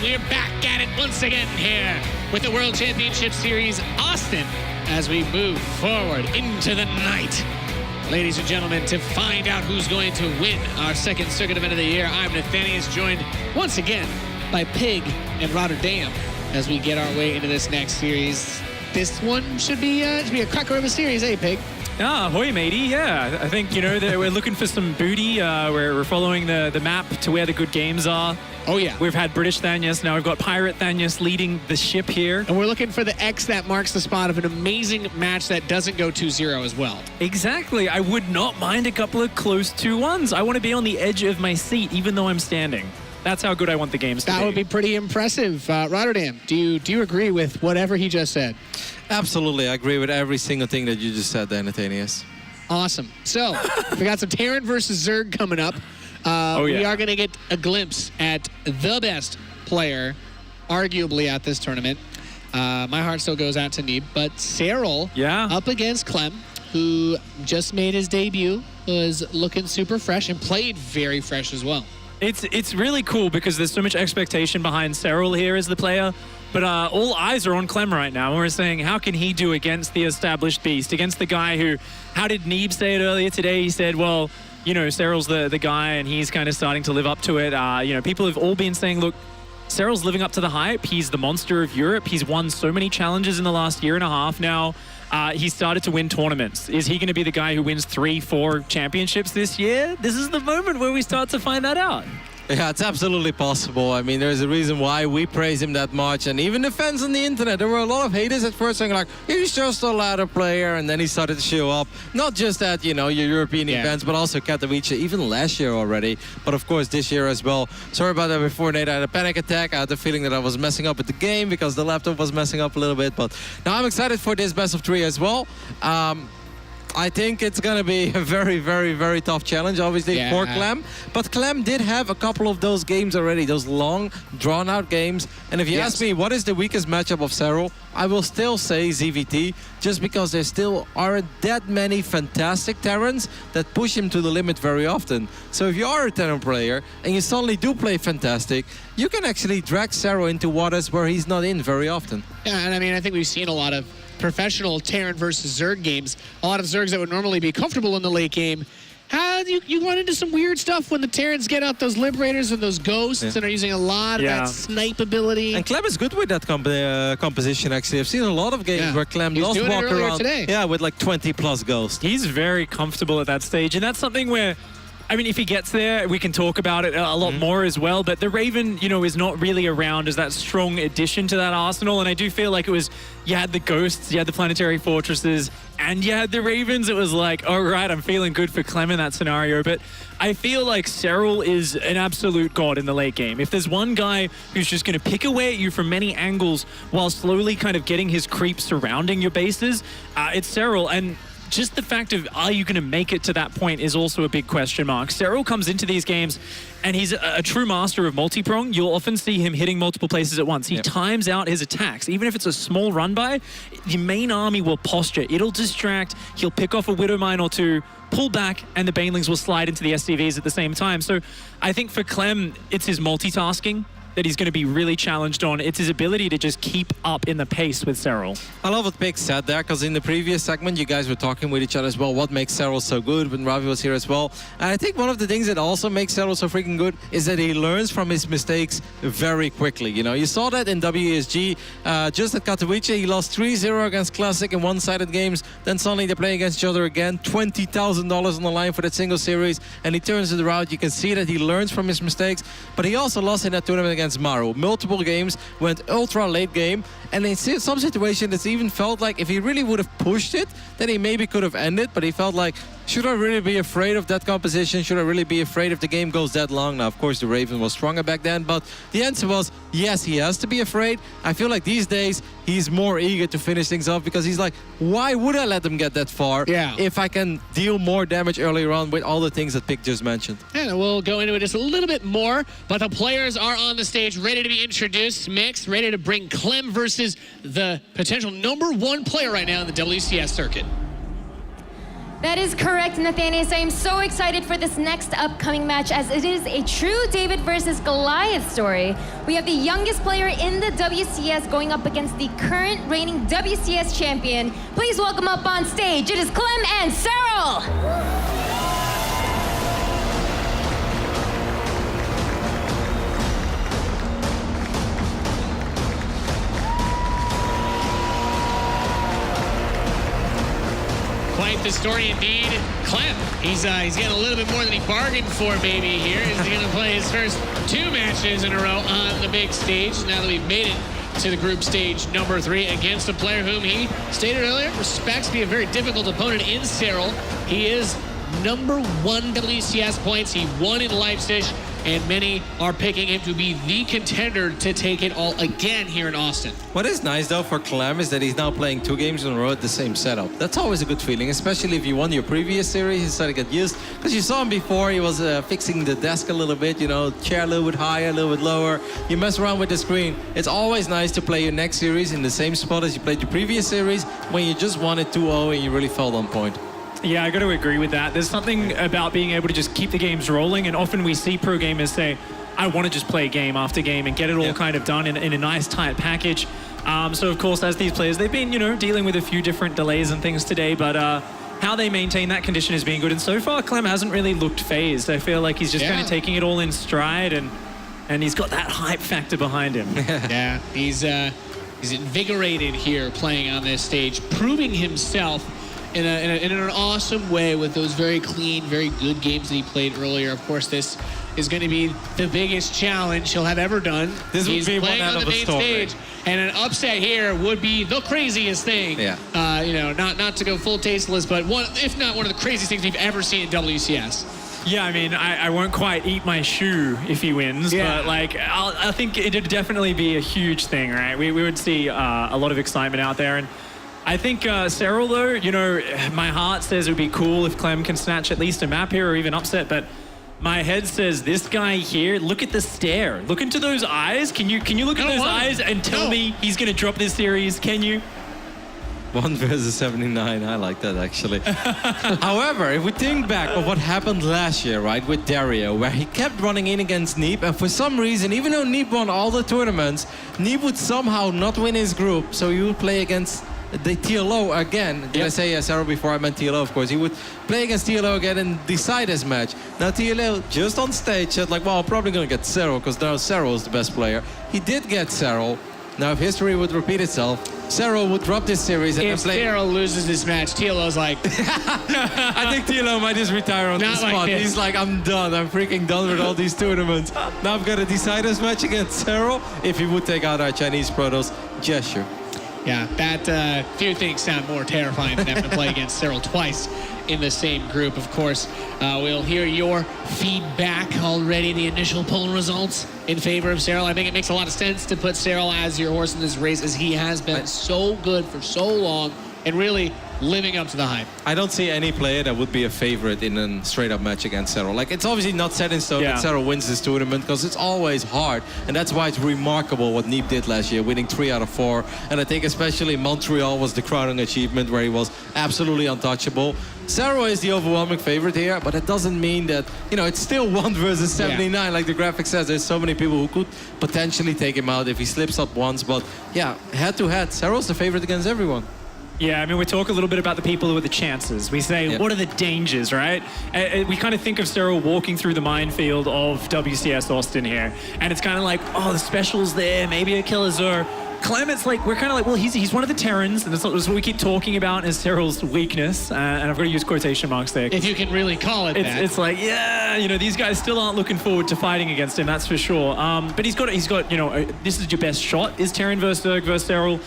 we're back at it once again here with the World Championship Series Austin as we move forward into the night. Ladies and gentlemen, to find out who's going to win our second circuit event of the year, I'm Nathanius, joined once again by Pig and Rotterdam as we get our way into this next series. This one should be a cracker of a series, eh, Pig? Ah, ahoy, matey. Yeah, I think, you know, that we're looking for some booty. We're following the map to where the good games are. Oh, yeah. We've had British Thanius. Now we've got Pirate Thanius leading the ship here. And we're looking for the X that marks the spot of an amazing match that doesn't go 2-0 as well. Exactly. I would not mind a couple of close 2-1s. I want to be on the edge of my seat, even though I'm standing. That's how good I want the games to be. That would be pretty impressive. Rotterdam, do you agree with whatever he just said? Absolutely. I agree with every single thing that you just said there, Nathanius. Awesome. So, we got some Terran versus Zerg coming up. We are going to get a glimpse at the best player, arguably, at this tournament. My heart still goes out to Neeb, but Serral up against Clem, who just made his debut, was looking super fresh and played very fresh as well. It's really cool because there's so much expectation behind Serral here as the player, but all eyes are on Clem right now. And we're saying, how can he do against the established beast, against the guy who, how did Neeb say it earlier today? He said, well, you know, Serral's the guy and he's kind of starting to live up to it. You know, people have all been saying, look, Serral's living up to the hype. He's the monster of Europe. He's won so many challenges in the last year and a half now. He started to win tournaments. Is he going to be the guy who wins 3-4 championships this year? This is the moment where we start to find that out. Yeah, it's absolutely possible. I mean, there's a reason why we praise him that much. And even the fans on the internet, there were a lot of haters at first saying like, he's just a ladder player. And then he started to show up, not just at, you know, your European events, but also Katowice, even last year already. But of course, this year as well. Sorry about that before, Nate. I had a panic attack. I had the feeling that I was messing up with the game because the laptop was messing up a little bit. But now I'm excited for this best of 3 as well. I think it's going to be a very, very, very tough challenge, obviously, for Clem. But Clem did have a couple of those games already, those long, drawn-out games. And if you ask me, what is the weakest matchup of Serral, I will still say ZvT, just because there still aren't that many fantastic Terrans that push him to the limit very often. So if you are a Terran player and you suddenly do play fantastic, you can actually drag Serral into waters where he's not in very often. Yeah, and I mean, I think we've seen a lot of professional Terran versus Zerg games. A lot of Zergs that would normally be comfortable in the late game. You run into some weird stuff when the Terrans get out those Liberators and those Ghosts and are using a lot of that snipe ability. And Clem is good with that composition, actually. I've seen a lot of games where Clem does walk around with like 20+ Ghosts. He's very comfortable at that stage, and that's something where, I mean, if he gets there, we can talk about it a lot more as well. But the Raven, you know, is not really around as that strong addition to that arsenal. And I do feel like it was, you had the Ghosts, you had the Planetary Fortresses, and you had the Ravens. It was like, all right, I'm feeling good for Clem in that scenario. But I feel like Serral is an absolute god in the late game. If there's one guy who's just going to pick away at you from many angles while slowly kind of getting his creep surrounding your bases, it's Serral. And just the fact of, are you going to make it to that point is also a big question mark. Serral comes into these games and he's a true master of multi-prong. You'll often see him hitting multiple places at once. He times out his attacks. Even if it's a small run by, the main army will posture. It'll distract. He'll pick off a Widow Mine or two, pull back, and the Banelings will slide into the SCVs at the same time. So I think for Clem, it's his multitasking that he's going to be really challenged on. It's his ability to just keep up in the pace with Serral. I love what Pig said there, because in the previous segment, you guys were talking with each other as well, what makes Serral so good, when Ravi was here as well. And I think one of the things that also makes Serral so freaking good is that he learns from his mistakes very quickly. You know, you saw that in WSG, just at Katowice, he lost 3-0 against Classic in one-sided games. Then suddenly they play against each other again, $20,000 on the line for that single series, and he turns it around. You can see that he learns from his mistakes, but he also lost in that tournament against Maru. Multiple games, went ultra late game, and in some situations it's even felt like if he really would have pushed it, then he maybe could have ended, but he felt like, should I really be afraid of that composition? Should I really be afraid if the game goes that long? Now, of course, the Raven was stronger back then, but the answer was, yes, he has to be afraid. I feel like these days, he's more eager to finish things off because he's like, why would I let them get that far if I can deal more damage earlier on with all the things that Pick just mentioned? And we'll go into it just a little bit more, but the players are on the stage, ready to be introduced, mixed, ready to bring Clem versus the potential #1 player right now in the WCS circuit. That is correct, Nathaniel. I am so excited for this next upcoming match as it is a true David versus Goliath story. We have the youngest player in the WCS going up against the current reigning WCS champion. Please welcome up on stage, it is Clem and Serral. Quite the story indeed. Clem, he's getting a little bit more than he bargained for maybe here. He's going to play his first 2 matches in a row on the big stage now that we've made it to the group stage number 3 against a player whom he stated earlier respects to be a very difficult opponent in Serral. He is #1 WCS points. He won in Leipzig, and many are picking him to be the contender to take it all again here in Austin. What is nice though for Clem is that he's now playing 2 games in a row at the same setup. That's always a good feeling, especially if you won your previous series. He's starting to get used, because you saw him before. He was fixing the desk a little bit, you know, chair a little bit higher, a little bit lower. You mess around with the screen. It's always nice to play your next series in the same spot as you played your previous series when you just won it 2-0 and you really felt on point. Yeah, I got to agree with that. There's something about being able to just keep the games rolling, and often we see pro gamers say, I want to just play game after game and get it all kind of done in a nice tight package. So of course, as these players, they've been, you know, dealing with a few different delays and things today, but how they maintain that condition is being good. And so far, Clem hasn't really looked phased. I feel like he's just kind of taking it all in stride, and he's got that hype factor behind him. Yeah, he's invigorated here playing on this stage, proving himself in an awesome way with those very clean, very good games that he played earlier. Of course, this is going to be the biggest challenge he'll have ever done. This He's would be playing one on out the of a main story. stage, and an upset here would be the craziest thing. Yeah. You know, not to go full tasteless, but one, if not one of the craziest things we've ever seen in WCS. Yeah, I mean, I won't quite eat my shoe if he wins, but like, I think it'd definitely be a huge thing, right? We would see a lot of excitement out there, and I think Serral, though, you know, my heart says it would be cool if Clem can snatch at least a map here or even upset, but my head says this guy here, look at the stare. Look into those eyes. Can you look at those eyes and tell me he's going to drop this series? Can you? 1 versus 79, I like that actually. However, if we think back of what happened last year, right, with Dario, where he kept running in against Neep, and for some reason, even though Neep won all the tournaments, Neep would somehow not win his group, so he would play against the TLO again. Did I say Serral before? I meant TLO, of course. He would play against TLO again and decide his match. Now TLO just on stage said like, well, I'm probably going to get Serral because now Serral is the best player. He did get Serral. Now if history would repeat itself, Serral would drop this series and if then play. Serral loses this match, TLO's like, I think TLO might just retire on the Not like spot. this. He's like, I'm done. I'm freaking done with all these tournaments. Now I've got to decide this match against Serral if he would take out our Chinese protos. Gesture. yeah, that few things sound more terrifying than having to play against Serral twice in the same group. Of course, we'll hear your feedback already, the initial poll results in favor of Serral. I think it makes a lot of sense to put Serral as your horse in this race, as he has been so good for so long and really living up to the hype. I don't see any player that would be a favorite in a straight-up match against Serral. Like, it's obviously not set in stone that Serral wins this tournament, because it's always hard, and that's why it's remarkable what Neep did last year, winning 3 out of 4. And I think especially Montreal was the crowning achievement, where he was absolutely untouchable. Serral is the overwhelming favorite here, but it doesn't mean that, you know, it's still 1 versus 79, like the graphic says. There's so many people who could potentially take him out if he slips up once, but yeah, head-to-head, Serral's the favorite against everyone. Yeah, I mean, we talk a little bit about the people who are the chances. We say, what are the dangers, right? We kind of think of Serral walking through the minefield of WCS Austin here. And it's kind of like, oh, the special's there, maybe a Killer Zur. Clem, it's like, we're kind of like, well, he's one of the Terrans, and that's what we keep talking about as Serral's weakness. And I've got to use quotation marks there. If you can really call it that. It's like, yeah, you know, these guys still aren't looking forward to fighting against him, that's for sure. But he's got, you know, this is your best shot, is Terran versus Zerg versus Serral.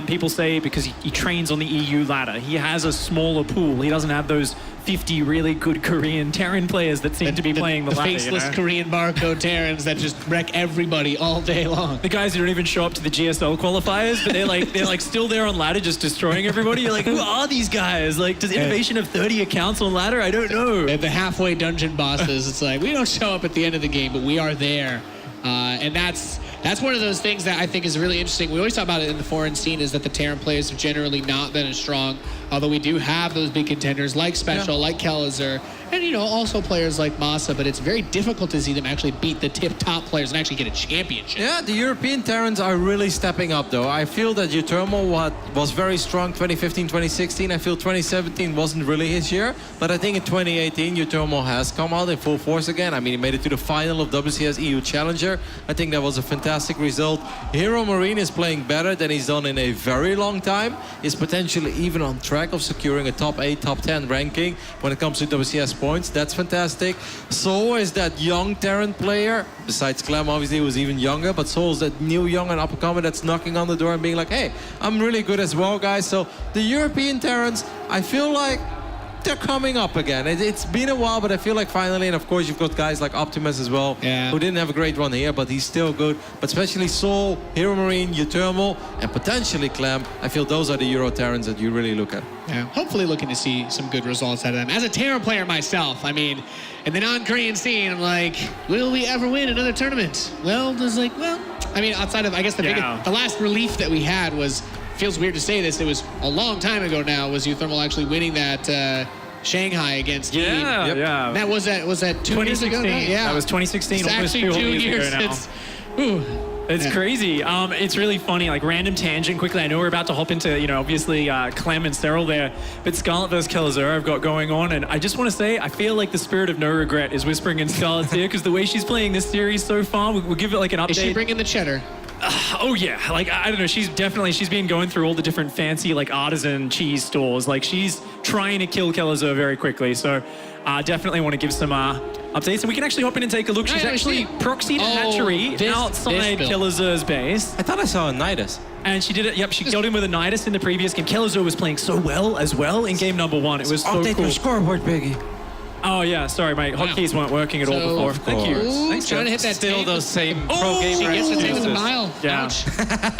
People say because he trains on the EU ladder. He has a smaller pool. He doesn't have those 50 really good Korean Terran players that seem to be playing the ladder. Faceless, you know? Korean barcode Terrans that just wreck everybody all day long. The guys who don't even show up to the GSL qualifiers, but they're like still there on ladder, just destroying everybody. You're like, who are these guys? Like, does Innovation have 30 accounts on ladder? I don't know. The halfway dungeon bosses, it's like, we don't show up at the end of the game, but we are there. And that's that's one of those things that I think is really interesting. We always talk about it in the foreign scene, is that the Terran players have generally not been as strong, although we do have those big contenders like Special, like Kellizer, and, you know, also players like Masa, but it's very difficult to see them actually beat the top players and actually get a championship. Yeah, the European Terrans are really stepping up, though. I feel that Utermo was very strong 2015, 2016. I feel 2017 wasn't really his year, but I think in 2018, Utermo has come out in full force again. I mean, he made it to the final of WCS EU Challenger. I think that was a fantastic result. Hero Marine is playing better than he's done in a very long time. Is potentially even on track of securing a top 8, top 10 ranking when it comes to WCS points. That's fantastic. Soul is that young Terran player, besides Clem obviously, who was even younger, but Soul is that new young and up-and-comer that's knocking on the door and being like, hey, I'm really good as well, guys. So the European Terrans, I feel like they're coming up again. It's been a while, but I feel like finally, and of course you've got guys like Optimus as well, who didn't have a great run here, but he's still good. But especially Soul, Hero Marine, Utermo, and potentially Clem, I feel those are the Euro Terrans that you really look at. Yeah, hopefully looking to see some good results out of them. As a Terran player myself, I mean, in the non-Korean scene, I'm like, will we ever win another tournament? Well, there's like, well, I mean, outside of, I guess, the last relief that we had was, feels weird to say this, it was a long time ago now, was Uthermal actually winning that Shanghai against Team. Yeah. That was that 2 years ago now? Yeah. That was 2016, It's almost actually 2 years years ago now. It's crazy. It's really funny, like random tangent quickly. I know we're about to hop into, you know, obviously Clem and Serral there, but Scarlet versus Kellizer I've got going on, and I just want to say, I feel like the spirit of no regret is whispering in Scarlet's ear, because the way she's playing this series so far, we'll give it like an update. Is she bringing the cheddar? Oh yeah, like I don't know, she's been going through all the different fancy like artisan cheese stores. Like she's trying to kill Kellizer very quickly. So definitely want to give some updates, and we can actually hop in and take a look. She's actually proxied a hatchery outside Kellizer's base. I thought I saw a Nidus. And she did it. Yep, she killed him with a Nidus in the previous game. Kellizer was playing so well as well in game number 1. It was so update cool. your scoreboard, Biggie. Oh yeah, sorry, my hotkeys weren't working at all before. Thank you. Thanks, trying to hit that Still tank. those same pro She gamer gets the tank with a excuses. mile. Yeah. Ouch.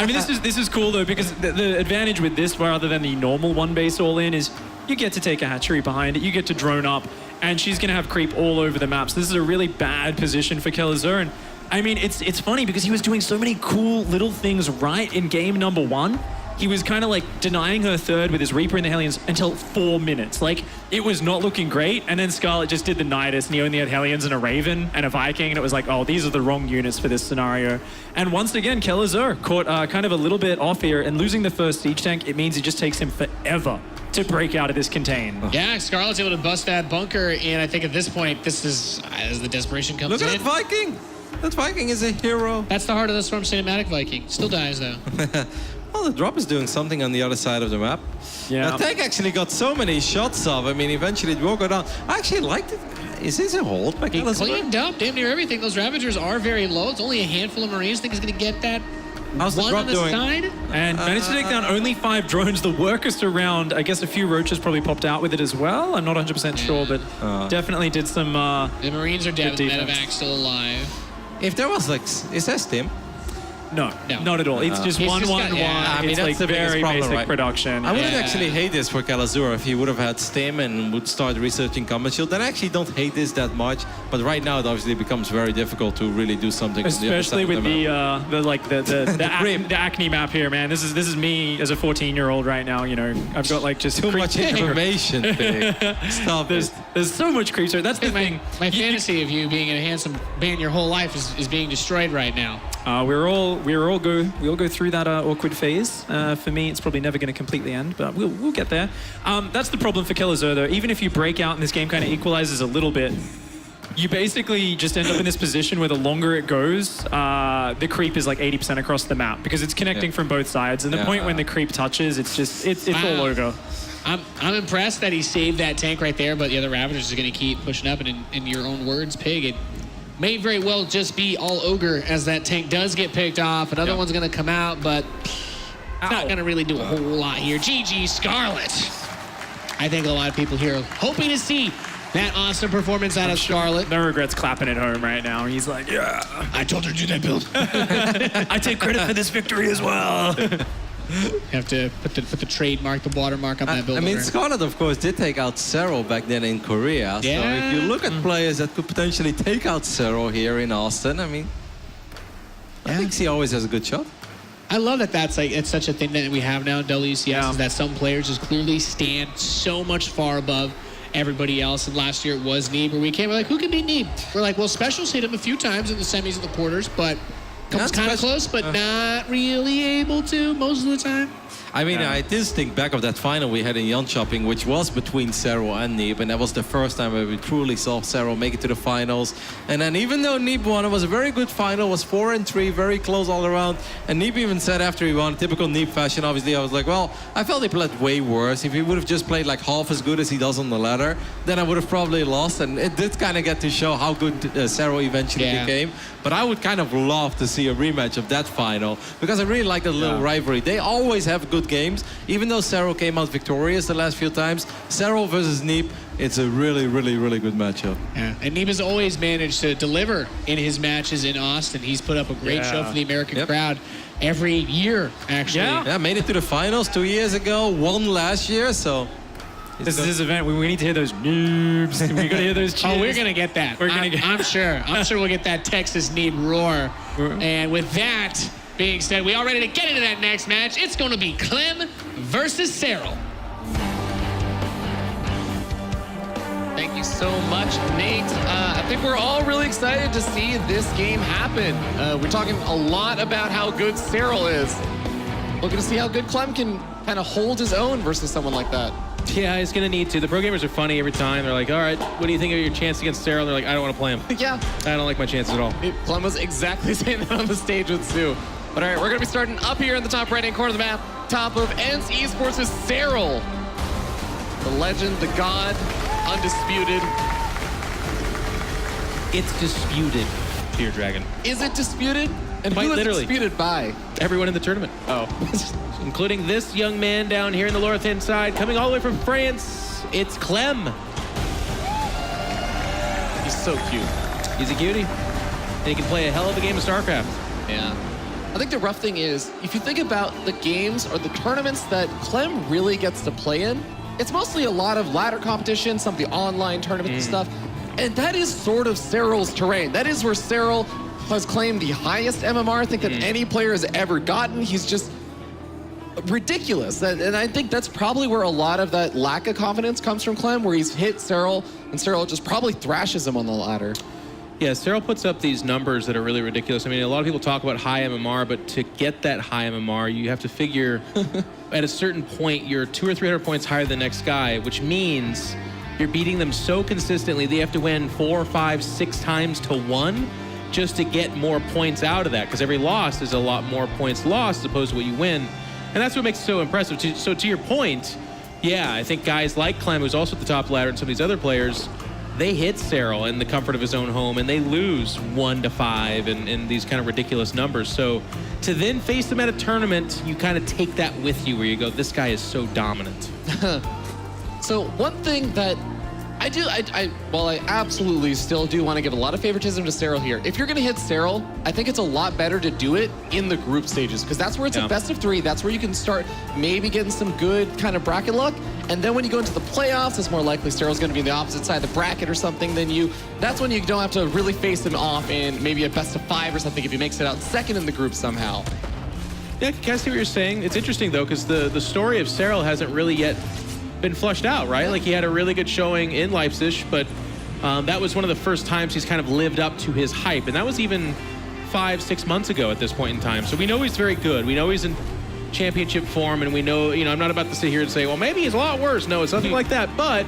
I mean, this is cool though, because the advantage with this, rather than the normal one base all in, is you get to take a hatchery behind it, you get to drone up, and she's gonna have creep all over the maps. This is a really bad position for Kellizer, and I mean, it's funny because he was doing so many cool little things right in game number 1. He was kind of like denying her third with his Reaper and the Hellions until 4 minutes. Like, it was not looking great. And then Scarlet just did the Nidus, and he only had Hellions and a Raven and a Viking. And it was like, oh, these are the wrong units for this scenario. And once again, Kellizer caught kind of a little bit off here. And losing the first siege tank, it means it just takes him forever to break out of this contain. Yeah, Scarlet's able to bust that bunker. And I think at this point, this is as the desperation comes Look in. at that Viking. That Viking is a hero. That's the Heart of the Storm cinematic Viking. Still dies, though. Well, the drop is doing something on the other side of the map. Yeah. The tank actually got so many shots off. I mean, eventually it will go down. I actually liked it. Is this a hold by He Kellizer? cleaned up damn near everything. Those Ravagers are very low. It's only a handful of Marines. Think he's going to get that How's the one drop on the doing? side? And managed to take down only 5 drones. The workers around, I guess a few roaches probably popped out with it as well. I'm not 100% sure, but definitely did some... The Marines are dead. The defense. Medevac still alive. If there was like, is that Stim? No, No. not at all. It's just He's 1-1-1. just got- yeah, I mean, It's that's like the biggest very problem, basic right? production. I wouldn't Yeah. actually hate this for Kellizer if he would have had Stim and would start researching Combat Shield. Then I actually don't hate this that much, but right now it obviously becomes very difficult to really do something. on the other Especially side of with map. the acne map here, man. This is me as a 14-year-old right now. You know, I've got like just Too creep much everywhere. information. Big. Stop it. There's so much creature. That's the My thing. fantasy of you being a handsome man your whole life is being destroyed right now. We all go through that awkward phase. For me, it's probably never going to completely end, but we'll get there. That's the problem for Kellizer, though. Even if you break out and this game kind of equalizes a little bit, you basically just end up in this position where the longer it goes, the creep is like 80% across the map because it's connecting from both sides. And the point when the creep touches, it's all over. I'm impressed that he saved that tank right there, but the other Ravagers are going to keep pushing up. And in your own words, Pig, it may very well just be all ogre as that tank does get picked off. Another one's going to come out, but it's not going to really do a whole lot here. GG Scarlet. I think a lot of people here are hoping to see that awesome performance out of Scarlet. No regrets clapping at home right now. He's like, yeah, I told her to do that build. I take credit for this victory as well. You have to put the trademark, the watermark on that build. I mean, Scarlet, of course, did take out Serral back then in Korea. Yeah. So if you look at players that could potentially take out Serral here in Austin, I mean, I think he always has a good shot. I love that it's such a thing that we have now in WCS Yeah. is that some players just clearly stand so much far above everybody else. And last year it was Neeb, where we're like, who can beat Neeb? We're like, well, Specials hit him a few times in the semis and the quarters, but comes kind of close, but not really able to most of the time. I mean, I just think back of that final we had in Jönköping, which was between Serral and Neeb, and that was the first time where we truly saw Serral make it to the finals. And then even though Neeb won, it was a very good final, it was 4-3, very close all around. And Neeb even said after he won, typical Neeb fashion, obviously, I was like, well, I felt he played way worse. If he would have just played like half as good as he does on the ladder, then I would have probably lost. And it did kind of get to show how good Serral eventually became. But I would kind of love to see a rematch of that final, because I really like the little rivalry. They always have good games. Even though Serral came out victorious the last few times, Serral versus Neeb, it's a really, really, really good matchup. Yeah, and Neeb has always managed to deliver in his matches in Austin. He's put up a great show for the American crowd every year, actually. Yeah, made it to the finals 2 years ago, won last year, so... This is his event. We need to hear those noobs. We're going to hear those cheers. Oh, we're going to get that. I'm sure. I'm sure we'll get that Texas Neeb roar. And with that being said, we all ready to get into that next match. It's going to be Clem versus Serral. Thank you so much, Nate. I think we're all really excited to see this game happen. We're talking a lot about how good Serral is. Looking to see how good Clem can kind of hold his own versus someone like that. Yeah, he's going to need to. The pro gamers are funny every time. They're like, all right, what do you think of your chance against Serral? They're like, I don't want to play him. Yeah. I don't like my chances at all. Clem was exactly saying that on the stage with Sue. But all right, we're going to be starting up here in the top right-hand corner of the map. Top of ENCE Esports is Serral. The legend, the god, undisputed. It's disputed, Dear Dragon. Is it disputed? And Quite who is literally. disputed by? Everyone in the tournament. Oh. Including this young man down here in the north-hand side, coming all the way from France. It's Clem. He's so cute. He's a cutie. And he can play a hell of a game of StarCraft. Yeah. I think the rough thing is, if you think about the games or the tournaments that Clem really gets to play in, it's mostly a lot of ladder competition, some of the online tournament and stuff. And that is sort of Serral's terrain. That is where Serral has claimed the highest MMR I think that any player has ever gotten. He's just ridiculous. And I think that's probably where a lot of that lack of confidence comes from Clem, where he's hit Serral, and Serral just probably thrashes him on the ladder. Yeah, Serral puts up these numbers that are really ridiculous. I mean, a lot of people talk about high MMR, but to get that high MMR, you have to figure at a certain point, you're 200 or 300 points higher than the next guy, which means you're beating them so consistently, they have to win 4, 5, 6 times to 1 just to get more points out of that, because every loss is a lot more points lost as opposed to what you win. And that's what makes it so impressive. So to your point, yeah, I think guys like Clem, who's also at the top ladder, and some of these other players, they hit Serral in the comfort of his own home, and they lose 1 to 5 and these kind of ridiculous numbers. So to then face them at a tournament, you kind of take that with you, where you go, this guy is so dominant. So one thing that while I absolutely still do want to give a lot of favoritism to Serral here, if you're going to hit Serral, I think it's a lot better to do it in the group stages, because that's where it's a best of 3. That's where you can start maybe getting some good kind of bracket luck. And then when you go into the playoffs, it's more likely Serral's going to be on the opposite side of the bracket or something than you. That's when you don't have to really face him off in maybe a best of 5 or something if he makes it out second in the group somehow. Yeah, can I see what you're saying? It's interesting, though, because the story of Serral hasn't really yet been flushed out, right? Like, he had a really good showing in Leipzig, but that was one of the first times he's kind of lived up to his hype, and that was even 5-6 months ago at this point in time. So we know he's very good. We know he's in championship form, and we know, you know, I'm not about to sit here and say, well, maybe he's a lot worse. No, it's nothing like that, but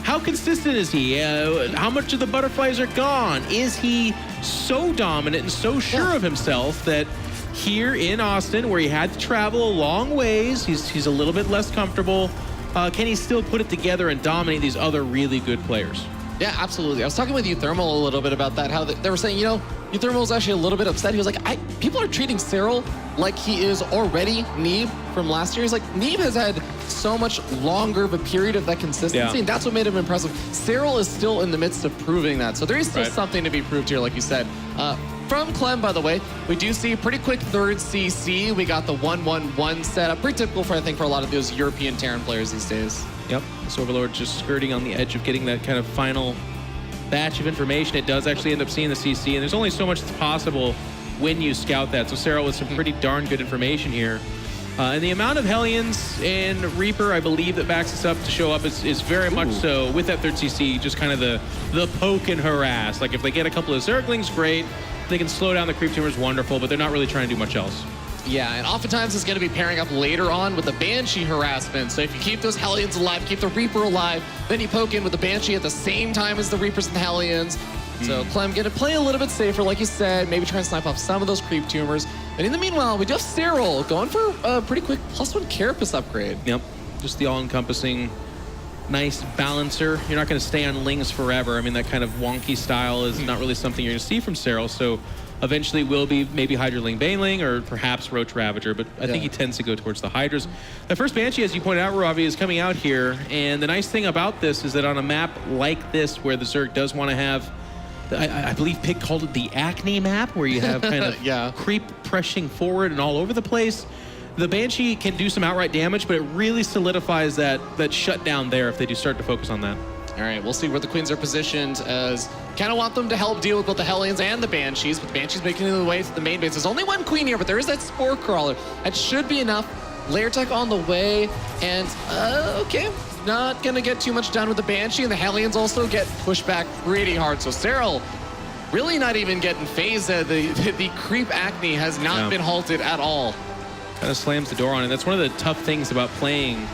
how consistent is he? How much of the butterflies are gone? Is he so dominant and so sure of himself that here in Austin, where he had to travel a long ways, he's a little bit less comfortable, can he still put it together and dominate these other really good players? Yeah, absolutely. I was talking with Euthermal a little bit about that, how they were saying, you know, Euthermal was actually a little bit upset. He was like, people are treating Serral like he is already Neeb from last year. He's like, Neeb has had so much longer of a period of that consistency, and that's what made him impressive. Serral is still in the midst of proving that, so there is still something to be proved here, like you said. From Clem, by the way, we do see a pretty quick third CC. We got the 1-1-1 setup, pretty typical for, I think, for a lot of those European Terran players these days. Yep, this Overlord just skirting on the edge of getting that kind of final batch of information. It does actually end up seeing the CC, and there's only so much that's possible when you scout that. So Serral with some pretty darn good information here. And the amount of Hellions and Reaper, I believe, that backs us up to show up is very much so with that third CC, just kind of the poke and harass. Like if they get a couple of Zerglings, great. If they can slow down the creep tumors, wonderful, but they're not really trying to do much else. Yeah, and oftentimes it's going to be pairing up later on with the Banshee harassment. So if you keep those Hellions alive, keep the Reaper alive, then you poke in with the Banshee at the same time as the Reapers and the Hellions. So Clem going to play a little bit safer, like you said, maybe try and snipe off some of those creep tumors. And in the meanwhile, we do have Serral going for a pretty quick +1 Carapace upgrade. Yep, just the all-encompassing, nice balancer. You're not going to stay on Lings forever. I mean, that kind of wonky style is not really something you're going to see from Serral. So eventually will be maybe Hydraling Baneling or perhaps Roach Ravager, but I think he tends to go towards the Hydras. The first Banshee, as you pointed out, Ravi, is coming out here. And the nice thing about this is that on a map like this, where the Zerg does want to have, I believe Pig called it the acne map, where you have kind of creep pressing forward and all over the place. The Banshee can do some outright damage, but it really solidifies that shutdown there if they do start to focus on that. All right, we'll see where the Queens are positioned, as kind of want them to help deal with both the Hellions and the Banshees, but the Banshee's making their way to the main base. There's only one Queen here, but there is that Spore Crawler. That should be enough. Lair Tech on the way, and okay, not gonna get too much done with the Banshee, and the Hellions also get pushed back pretty hard. So Serral really not even getting phased. The creep acne has not been halted at all. Kind of slams the door on it. That's one of the tough things about playing.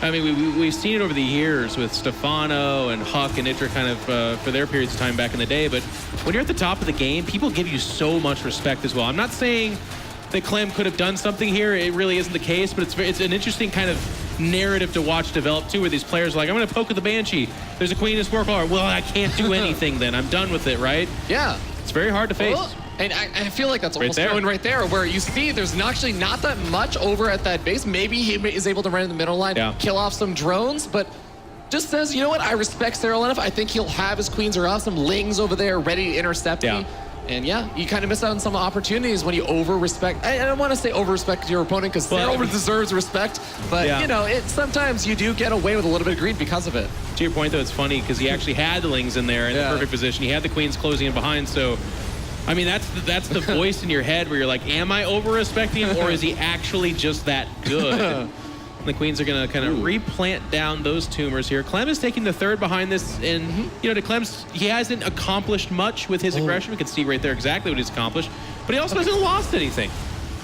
I mean, we've seen it over the years with Stefano and Huck and Idra kind of for their periods of time back in the day, but when you're at the top of the game, people give you so much respect as well. I'm not saying that Clem could have done something here. It really isn't the case, but it's an interesting kind of narrative to watch develop too, where these players are like, I'm going to poke with the Banshee. There's a Queen and Spore Crawler. Well, I can't do anything then. I'm done with it, right? Yeah. It's very hard to face. Well, and I feel like that's almost there. going right there, where you see there's actually not that much over at that base. Maybe he is able to run in the middle line, kill off some drones, but just says, you know what, I respect Serral enough. I think he'll have his Queens or some Lings over there ready to intercept me. And yeah, you kind of miss out on some opportunities when you over-respect. I don't want to say over-respect your opponent, because Serral deserves respect, but you know, sometimes you do get away with a little bit of greed because of it. To your point, though, it's funny because he actually had the Lings in there in the perfect position. He had the Queens closing in behind, so I mean, that's the voice in your head where you're like, am I over-respecting him, or is he actually just that good? And the Queens are going to kind of replant down those tumors here. Clem is taking the third behind this, and you know, to Clem's, he hasn't accomplished much with his aggression. We can see right there exactly what he's accomplished, but he also hasn't lost anything.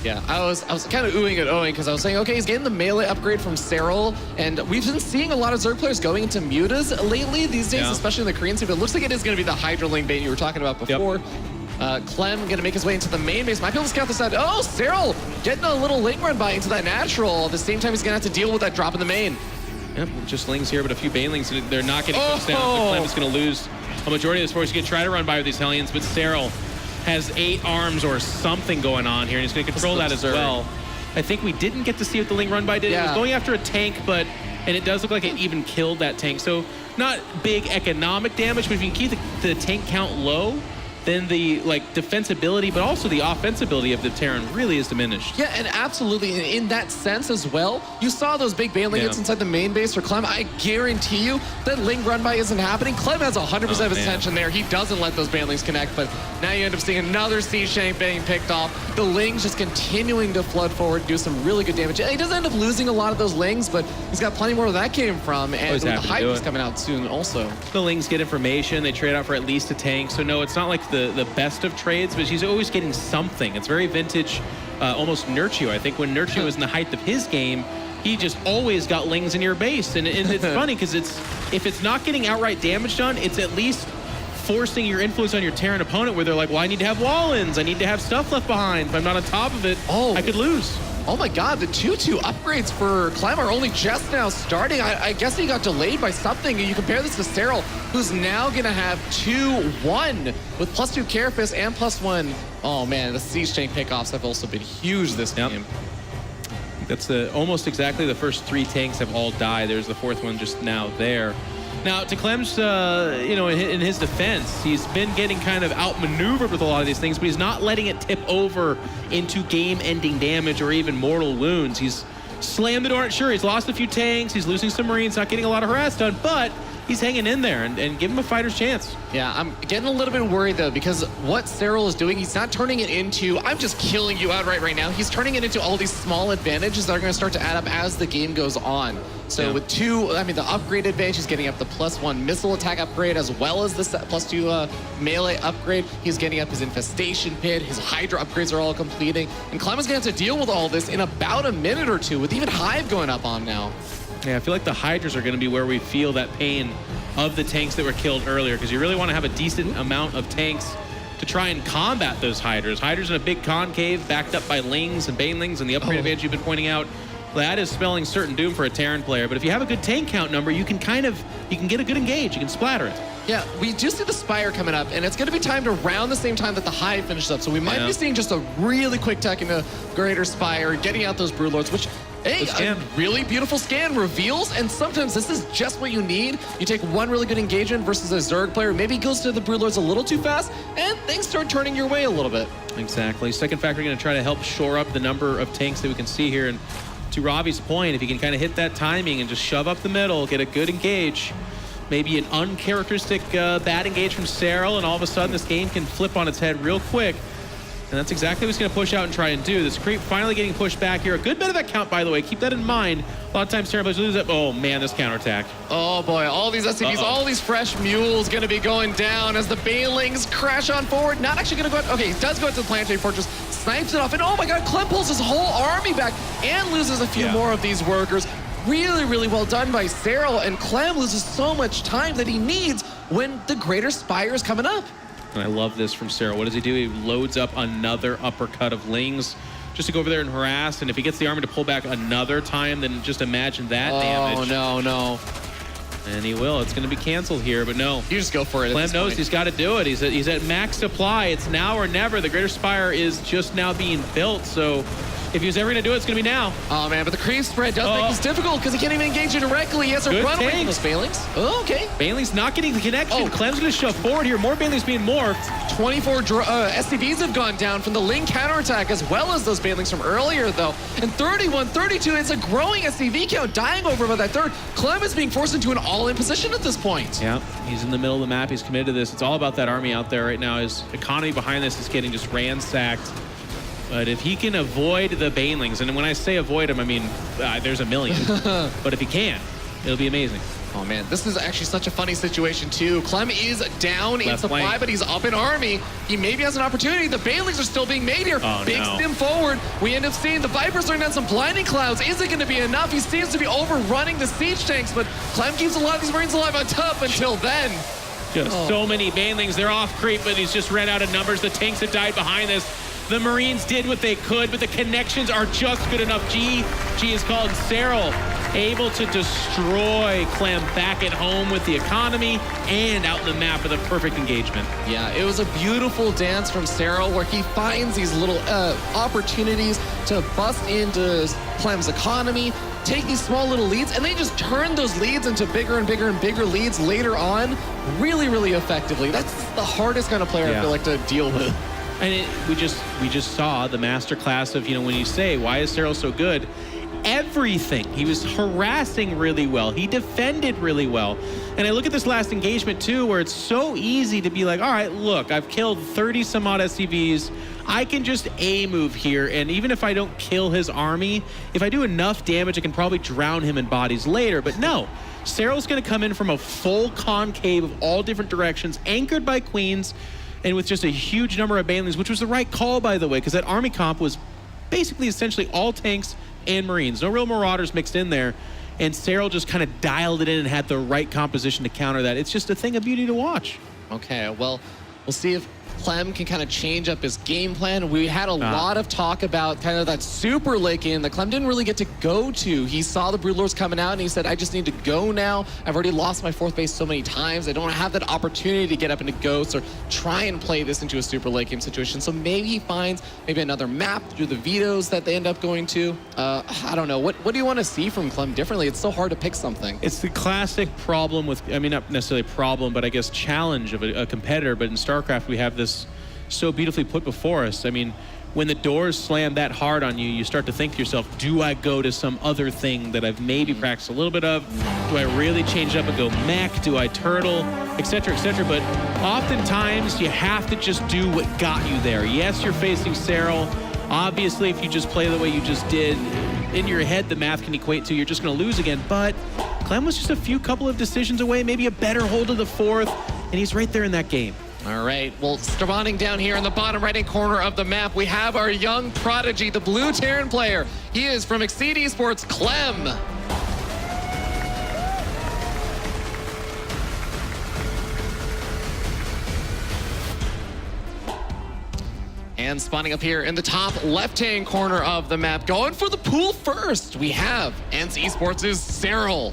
Yeah, I was kind of oohing and ohing, because I was saying, okay, he's getting the melee upgrade from Serral, and we've been seeing a lot of Zerg players going into mutas lately these days, especially in the Korean scene, but it looks like it is going to be the Hydraling bait you were talking about before. Clem going to make his way into the main base. Might be able to scout this out. Oh, Serral getting a little link run by into that natural. At the same time, he's going to have to deal with that drop in the main. Yep, just Lings here, but a few Banelings. They're not getting pushed down. So Clem is going to lose a majority of this force. He's going to try to run by with these Hellions, but Serral has 8 arms or something going on here, and he's going to control that as well. I think we didn't get to see what the Ling run by did. It was going after a tank, and it does look like it even killed that tank. So not big economic damage, but if you can keep the tank count low, then the defensibility, but also the offensibility of the Terran really is diminished. Yeah, and absolutely, in that sense as well, you saw those big Baneling hits inside the main base for Clem. I guarantee you that Ling run by isn't happening. Clem has 100% of his attention there. He doesn't let those Banelings connect, but now you end up seeing another Sea Shank being picked off. The Lings just continuing to flood forward, do some really good damage. He doesn't end up losing a lot of those Lings, but he's got plenty more where that came from, and with the Hydras coming out soon also. The Lings get information. They trade out for at least a tank, so no, it's not like the best of trades, but he's always getting something. It's very vintage, almost Nurtio. I think when Nurtio was in the height of his game, he just always got Lings in your base. And it's funny because if it's not getting outright damage done, it's at least forcing your influence on your Terran opponent, where they're like, well, I need to have wall-ins. I need to have stuff left behind. If I'm not on top of it, I could lose. Oh my god, the 2-2 upgrades for Clem are only just now starting. I guess he got delayed by something. You compare this to Serral, who's now going to have 2-1 with +2 Carapace and +1. Oh man, the Siege Tank pickoffs have also been huge this game. That's almost exactly the first 3 tanks have all died. There's the 4th one just now there. Now, to Clem's, you know, in his defense, he's been getting kind of outmaneuvered with a lot of these things, but he's not letting it tip over into game-ending damage or even mortal wounds. He's slammed the door. Sure, he's lost a few tanks. He's losing some Marines, not getting a lot of harass done, but he's hanging in there and give him a fighter's chance. Yeah, I'm getting a little bit worried though, because what Serral is doing, he's not turning it into, I'm just killing you outright right now. He's turning it into all these small advantages that are going to start to add up as the game goes on. So with the upgrade advantage, he's getting up the +1 missile attack upgrade, as well as the +2 melee upgrade. He's getting up his infestation pit, his Hydra upgrades are all completing. And Clem is going to have to deal with all this in about a minute or two, with even Hive going up on now. Yeah, I feel like the Hydras are going to be where we feel that pain of the tanks that were killed earlier, because you really want to have a decent amount of tanks to try and combat those Hydras. Hydras in a big concave, backed up by Lings and Banelings, and the upgrade advantage you've been pointing out. That is spelling certain doom for a Terran player, but if you have a good tank count number, you can get a good engage, you can splatter it. Yeah, we do see the Spire coming up, and it's going to be timed around the same time that the Hive finishes up, so we might be seeing just a really quick tech into Greater Spire, getting out those Broodlords, which, hey, a really beautiful scan reveals, and sometimes this is just what you need. You take one really good engagement versus a Zerg player, maybe goes to the Broodlords a little too fast, and things start turning your way a little bit. Exactly. Second factor, going to try to help shore up the number of tanks that we can see here, and to Ravi's point, if you can kind of hit that timing and just shove up the middle, get a good engage, maybe an uncharacteristic bad engage from Serral, and all of a sudden this game can flip on its head real quick. And that's exactly what he's going to push out and try and do. This creep finally getting pushed back here. A good bit of that count, by the way. Keep that in mind. A lot of times Terran players lose it. Oh, man, this counterattack. Oh, boy. All these SCVs, all these fresh mules going to be going down as the Banelings crash on forward. Not actually going to go out. Okay, he does go into the Planetary Fortress, snipes it off, and oh, my God, Clem pulls his whole army back and loses a few more of these workers. Really, really well done by Serral, and Clem loses so much time that he needs when the Greater Spire is coming up. And I love this from Serral. What does he do? He loads up another uppercut of Lings just to go over there and harass. And if he gets the army to pull back another time, then just imagine that damage. Oh, no. And he will. It's going to be canceled here, but no. You just go for it. Clem knows he's got to do it. He's at max supply. It's now or never. The Greater Spire is just now being built, so if he was ever going to do it, it's going to be now. Oh, man, but the creep spread does make this difficult because he can't even engage it directly. He has to run away from those Banelings. Oh, okay. Banelings not getting the connection. Clem's going to shove forward here. More Banelings being morphed. 24 SCVs have gone down from the Ling counterattack, as well as those Banelings from earlier, though. And 31, 32, it's a growing SCV count, dying over by that third. Clem is being forced into an all-in position at this point. Yeah, he's in the middle of the map. He's committed to this. It's all about that army out there right now. His economy behind this is getting just ransacked. But if he can avoid the Banelings, and when I say avoid them, I mean there's a million. But if he can, it'll be amazing. Oh, man, this is actually such a funny situation, too. Clem is down in supply, but he's up in army. He maybe has an opportunity. The Banelings are still being made here. Big stim forward. We end up seeing the Vipers throwing down some blinding clouds. Is it going to be enough? He seems to be overrunning the siege tanks, but Clem keeps a lot of these Marines alive on top until then. Just so many Banelings. They're off creep, but he's just ran out of numbers. The tanks have died behind this. The Marines did what they could, but the connections are just good enough. G is called Serral, able to destroy Clem back at home with the economy and out in the map with a perfect engagement. Yeah, it was a beautiful dance from Serral where he finds these little opportunities to bust into Clem's economy, take these small little leads, and they just turn those leads into bigger and bigger and bigger leads later on really, really effectively. That's the hardest kind of player I feel like to deal with. And we just saw the masterclass of, when you say, why is Serral so good? Everything. He was harassing really well. He defended really well. And I look at this last engagement too, where it's so easy to be like, all right, look, I've killed 30 some odd SCVs. I can just A-move here, and even if I don't kill his army, if I do enough damage, I can probably drown him in bodies later. But no, Serral's going to come in from a full concave of all different directions, anchored by queens, and with just a huge number of Banelings, which was the right call, by the way, because that army comp was basically essentially all tanks and Marines. No real Marauders mixed in there. And Serral just kind of dialed it in and had the right composition to counter that. It's just a thing of beauty to watch. Okay, well, we'll see if Clem can kind of change up his game plan. We had a lot of talk about kind of that super late game that Clem didn't really get to go to. He saw the Broodlords coming out and he said, I just need to go now. I've already lost my fourth base so many times. I don't have that opportunity to get up into Ghosts or try and play this into a super late game situation. So maybe he finds maybe another map through the vetoes that they end up going to. I don't know. What do you want to see from Clem differently? It's so hard to pick something. It's the classic problem with, I mean, not necessarily problem, but I guess challenge of a competitor. But in StarCraft, we have this so beautifully put before us. I mean, when the doors slam that hard on you, you start to think to yourself, do I go to some other thing that I've maybe practiced a little bit of? Do I really change it up and go mech? Do I turtle? Et cetera, et cetera. But oftentimes, you have to just do what got you there. Yes, you're facing Serral. Obviously, if you just play the way you just did, in your head, the math can equate to you're just going to lose again. But Clem was just a couple of decisions away, maybe a better hold of the fourth, and he's right there in that game. All right, well, spawning down here in the bottom right-hand corner of the map, we have our young prodigy, the blue Terran player. He is from Exceed Esports, Clem. And spawning up here in the top left-hand corner of the map, going for the pool first, we have SC Esports' Serral.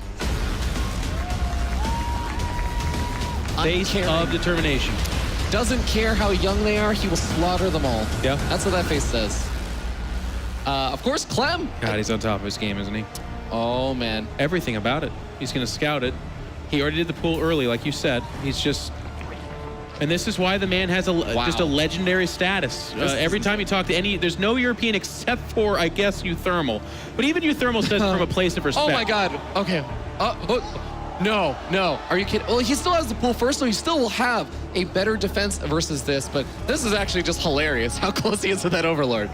Face of determination. Doesn't care how young they are, he will slaughter them all. Yeah. That's what that face says. Of course, Clem. God, he's on top of his game, isn't he? Oh, man. Everything about it. He's going to scout it. He already did the pool early, like you said. He's just... And this is why the man has just a legendary status. Every time you talk to any... There's no European except for, I guess, Uthermal. But even Uthermal says it from a place of respect. Oh, my God. Okay. No. Are you kidding? Well, he still has the pool first, so he still will have a better defense versus this, but this is actually just hilarious how close he is to that Overlord.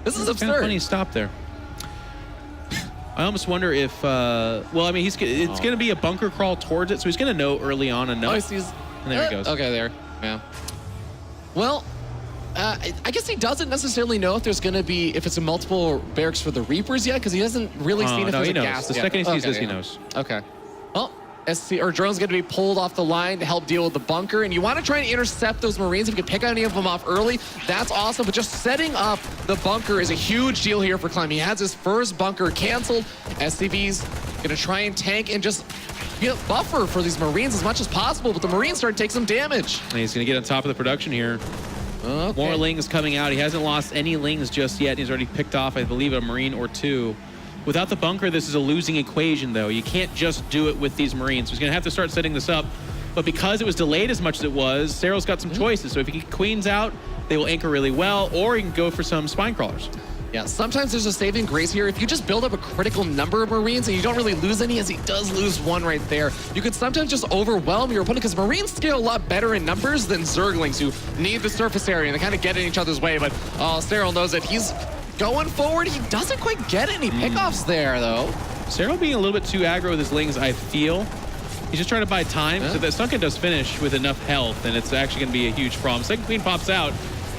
This is absurd. Kind of funny he stopped there. I almost wonder if, well, I mean, it's going to be a bunker crawl towards it, so he's going to know early on enough. Oh, he sees. And there he goes. Okay, there. Yeah. Well, I guess he doesn't necessarily know if there's going to be, if it's a multiple barracks for the Reapers yet, because he hasn't really seen if there's a gas. The second he sees this, he knows. Okay. Well, Drone's going to be pulled off the line to help deal with the bunker, and you want to try and intercept those Marines. If you can pick any of them off early, that's awesome, but just setting up the bunker is a huge deal here for Clem. He has his first bunker canceled. SCV's going to try and tank and just buffer for these Marines as much as possible, but the Marines start to take some damage. And he's going to get on top of the production here. Okay. More Lings coming out. He hasn't lost any Lings just yet. He's already picked off, I believe, a Marine or two. Without the bunker, this is a losing equation, though. You can't just do it with these Marines. So he's going to have to start setting this up. But because it was delayed as much as it was, Serral's got some choices. So if he can Queens out, they will anchor really well, or he can go for some spine crawlers. Yeah, sometimes there's a saving grace here. If you just build up a critical number of Marines and you don't really lose any, as he does lose one right there, you could sometimes just overwhelm your opponent, because Marines scale a lot better in numbers than Zerglings, who need the surface area and they kind of get in each other's way. But Serral knows that he's going forward. He doesn't quite get any pickoffs there, though. Serral being a little bit too aggro with his Lings, I feel. He's just trying to buy time, so that Sunken does finish with enough health, and it's actually going to be a huge problem. Second Queen pops out.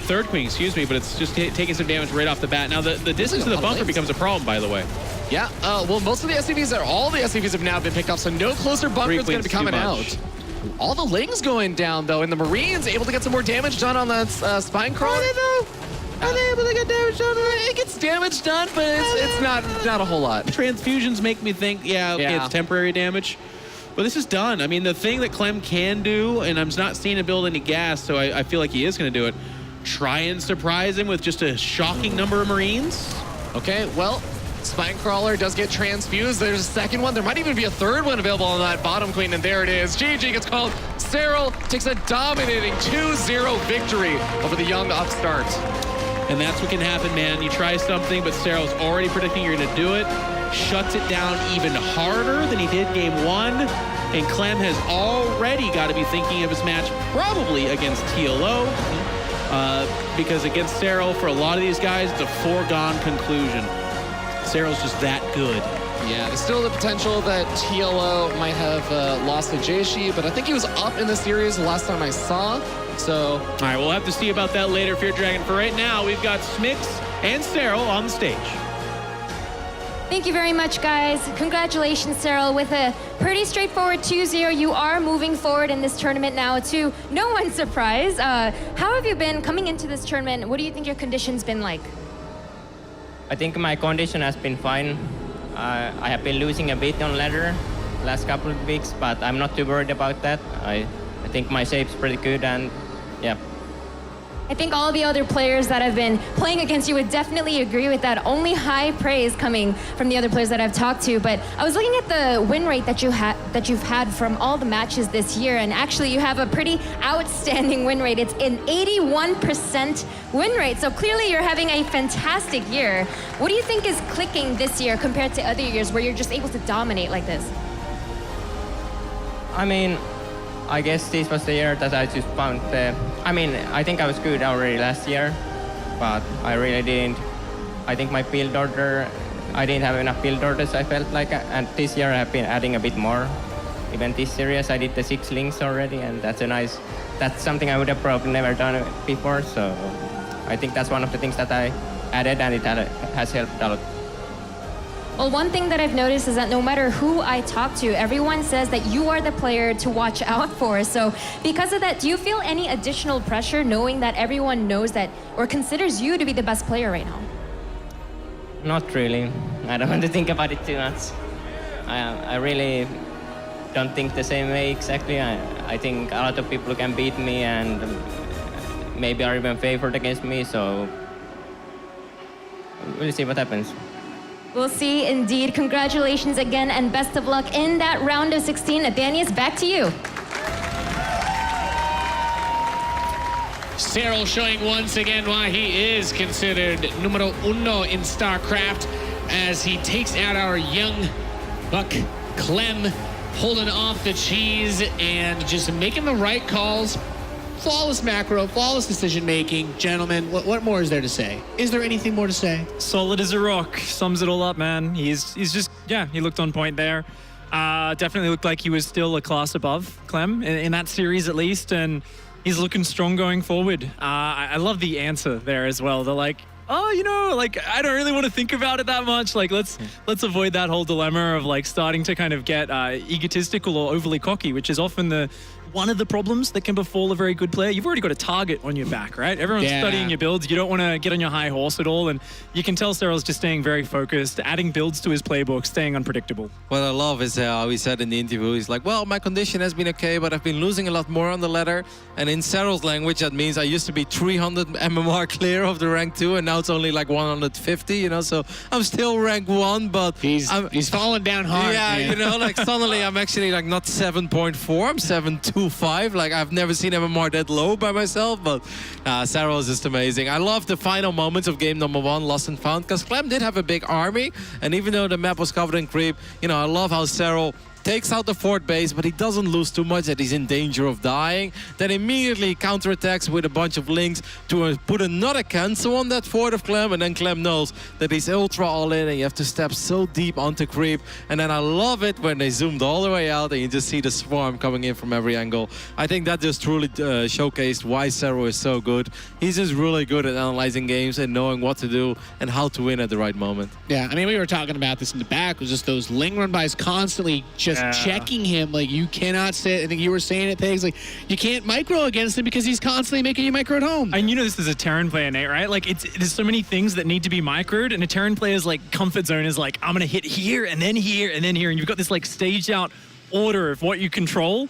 Third Queen, excuse me, but it's just taking some damage right off the bat. Now, the distance to the bunker becomes a problem, by the way. Yeah, well, most of the SCVs, all the SCVs have now been picked off, so no closer bunker is going to be coming out. All the Lings going down, though, and the Marines able to get some more damage done on that spine crawler. Are they able to get damage done? It gets damage done, but it's not a whole lot. Transfusions make me think, okay, it's temporary damage. But this is done. I mean, the thing that Clem can do, and I'm not seeing him build any gas, so I feel like he is going to do it, try and surprise him with just a shocking number of Marines. Okay, well, Spine Crawler does get transfused. There's a second one. There might even be a third one available on that bottom Queen, and there it is. GG gets called. Serral takes a dominating 2-0 victory over the young upstart. And that's what can happen, man. You try something, but Serral's already predicting you're going to do it. Shuts it down even harder than he did game one. And Clem has already got to be thinking of his match probably against TLO. Because against Serral, for a lot of these guys, it's a foregone conclusion. Serral's just that good. Yeah, there's still the potential that TLO might have lost to Jaishi, but I think he was up in the series the last time I saw. So, all right, we'll have to see about that later, Fear Dragon. For right now, we've got Smix and Serral on the stage. Thank you very much, guys. Congratulations, Serral. With a pretty straightforward 2-0, you are moving forward in this tournament now to no one's surprise. How have you been coming into this tournament? What do you think your condition's been like? I think my condition has been fine. I have been losing a bit on ladder last couple of weeks, but I'm not too worried about that. I think my shape's pretty good, and yeah. I think all the other players that have been playing against you would definitely agree with that. Only high praise coming from the other players that I've talked to. But I was looking at the win rate that you've had from all the matches this year, and actually you have a pretty outstanding win rate. It's an 81% win rate. So clearly you're having a fantastic year. What do you think is clicking this year compared to other years where you're just able to dominate like this? I mean, I guess this was the year that I just found I think I was good already last year, but I really didn't. I think my build order, I didn't have enough build orders, I felt like, and this year I have been adding a bit more. Even this series I did the 6 links already, and that's something I would have probably never done before, so I think that's one of the things that I added, and it has helped a lot. Well, one thing that I've noticed is that no matter who I talk to, everyone says that you are the player to watch out for. So because of that, do you feel any additional pressure knowing that everyone knows that or considers you to be the best player right now? Not really. I don't want to think about it too much. I really don't think the same way exactly. I think a lot of people can beat me and maybe are even favored against me, so we'll see what happens. We'll see indeed. Congratulations again and best of luck in that round of 16. Athanius, back to you. Serral showing once again why he is considered numero uno in StarCraft as he takes out our young buck Clem, holding off the cheese and just making the right calls. Flawless macro, flawless decision making. Gentlemen, what more is there to say? Is there anything more to say? Solid as a rock. Sums it all up, man. He's just, yeah, he looked on point there. Definitely looked like he was still a class above Clem in that series at least, and he's looking strong going forward. I love the answer there as well. They're like, oh, you know, like, I don't really want to think about it that much. Like, let's avoid that whole dilemma of like starting to kind of get egotistical or overly cocky, which is often one of the problems that can befall a very good player. You've already got a target on your back, right? Everyone's studying your builds. You don't want to get on your high horse at all. And you can tell Serral's just staying very focused, adding builds to his playbook, staying unpredictable. What I love is how he said in the interview, he's like, well, my condition has been okay, but I've been losing a lot more on the ladder. And in Serral's language, that means I used to be 300 MMR clear of the rank 2, and now it's only like 150, you know? So I'm still rank 1, but... He's falling down hard, yeah, man. you know, like suddenly I'm actually like not 7.4, I'm 7.25. Like I've never seen MMR that low by myself, but Serral is just amazing. I love the final moments of game number 1, Lost and Found, because Clem did have a big army, and even though the map was covered in creep, you know, I love how Serral takes out the fort base, but he doesn't lose too much that he's in danger of dying. Then immediately counterattacks with a bunch of links to put another cancel on that fort of Clem, and then Clem knows that he's ultra all in and you have to step so deep onto creep. And then I love it when they zoomed all the way out and you just see the swarm coming in from every angle. I think that just truly showcased why Serral is so good. He's just really good at analyzing games and knowing what to do and how to win at the right moment. Yeah, I mean, we were talking about this in the back, was just those ling run bys constantly just checking him. Like, you cannot sit. I think you were saying it, things like you can't micro against him because he's constantly making you micro at home. And you know this is a Terran player, Nate, right? Like, there's so many things that need to be microed, and a Terran player's like comfort zone is like, I'm gonna hit here and then here and then here, and you've got this like staged out order of what you control.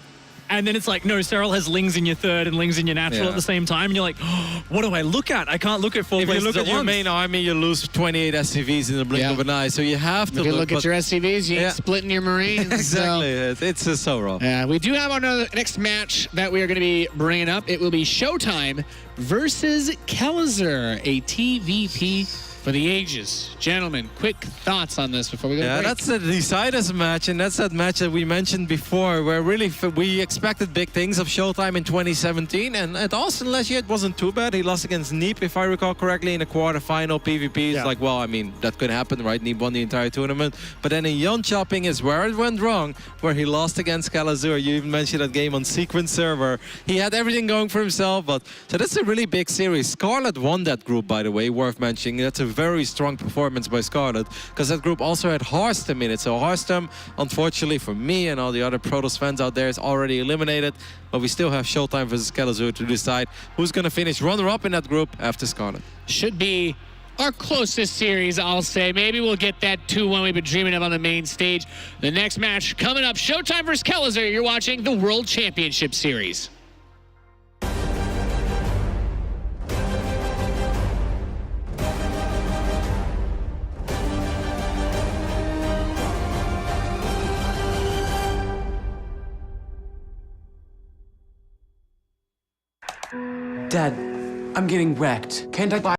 And then it's like, no, Serral has lings in your third and lings in your natural at the same time. And you're like, oh, what do I look at? I can't look at 4 places If you look at your main army, you lose 28 SCVs in the blink of an eye. So you have to if you look at your SCVs, you ain't splitting your Marines. Exactly. So. It's so rough. We do have our next match that we are going to be bringing up. It will be Showtime versus Kelzer, a TVP for the ages. Gentlemen, quick thoughts on this before we go to break. That's the Deciders match, and that's that match that we mentioned before, where really we expected big things of Showtime in 2017, and at Austin last year it wasn't too bad. He lost against Neep, if I recall correctly, in the quarterfinal PvP. It's like, well, I mean, that could happen, right? Neep won the entire tournament. But then in Yon Chopping is where it went wrong, where he lost against Kalazur. You even mentioned that game on Sequence server. He had everything going for himself, but so that's a really big series. Scarlet won that group, by the way, worth mentioning. That's a very strong performance by Scarlet, because that group also had Harstem in it. So Harstem, unfortunately for me and all the other Protoss fans out there, is already eliminated, but we still have Showtime versus Kelazur to decide who's going to finish runner-up in that group after Scarlet. Should be our closest series, I'll say. Maybe we'll get that 2-1 we've been dreaming of on the main stage. The next match coming up, Showtime versus Kelazur. You're watching the World Championship Series. Dad, I'm getting wrecked. Can't I buy